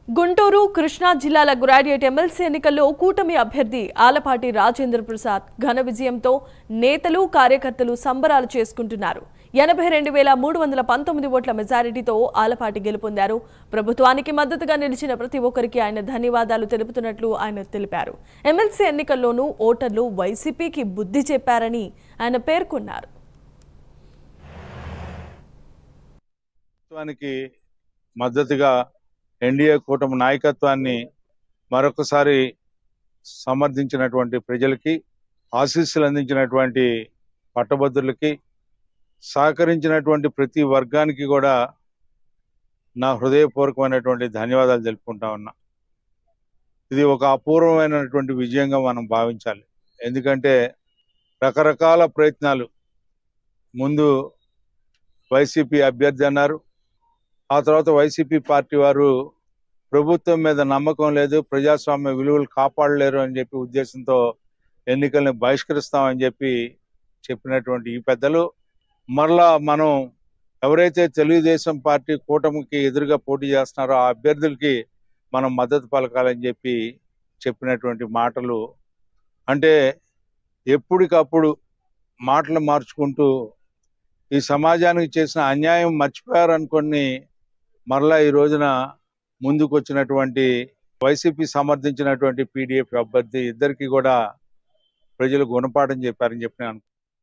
గుంటూరు కృష్ణా జిల్లాల graduate MLC ఎన్నికల్లో కూటమి అభ్యర్థి ఆలపాటి రాజేంద్ర ప్రసాద్ ఘన విజయంతో నేతలు కార్యకర్తలు సంబరాలు చేసుకుంటున్నారు. 82,319 ఓట్ల మెజారిటీతో ఆలపాటి గెలుపొందారు. ప్రభుత్వానికి మద్దతుగా నిలిచిన ప్రతి ఒక్కరికి ఆయన ధన్యవాదాలు తెలుపుతున్నట్లు ఆయన తెలిపారు. ఎమ్మెల్సీ ఎన్నికల్లోనూ ఓటర్లు వైసీపీకి బుద్ధి చెప్పారని ఆయన పేర్కొన్నారు. మద్దతుగా ఎన్డీఏ కూటమి నాయకత్వాన్ని మరొకసారి సమర్థించినటువంటి ప్రజలకి, ఆశీస్సులు అందించినటువంటి పట్టభద్రులకి, సహకరించినటువంటి ప్రతి వర్గానికి కూడా నా హృదయపూర్వకమైనటువంటి ధన్యవాదాలు తెలుపుకుంటా ఉన్నా. ఇది ఒక అపూర్వమైనటువంటి విజయంగా మనం భావించాలి. ఎందుకంటే రకరకాల ప్రయత్నాలు, ముందు వైసీపీ అభ్యర్థి అన్నారు, ఆ తర్వాత వైసీపీ పార్టీ వారు ప్రభుత్వం మీద నమ్మకం లేదు, ప్రజాస్వామ్య విలువలు కాపాడలేరు అని చెప్పి ఉద్దేశంతో ఎన్నికల్ని బహిష్కరిస్తామని చెప్పినటువంటి ఈ పెద్దలు మరలా మనం ఎవరైతే తెలుగుదేశం పార్టీ కూటమికి ఎదురుగా పోటీ చేస్తున్నారో ఆ అభ్యర్థులకి మనం మద్దతు పలకాలని చెప్పినటువంటి మాటలు, అంటే ఎప్పటికప్పుడు మాటలు మార్చుకుంటూ ఈ సమాజానికి చేసిన అన్యాయం మర్చిపోయారనుకొని మరలా ఈ రోజున ముందుకు వచ్చినటువంటి వైసీపీ సమర్థించినటువంటి పీడీఎఫ్ అభ్యర్థి ఇద్దరికి కూడా ప్రజలు గుణపాఠం చెప్పారని చెప్పి నేను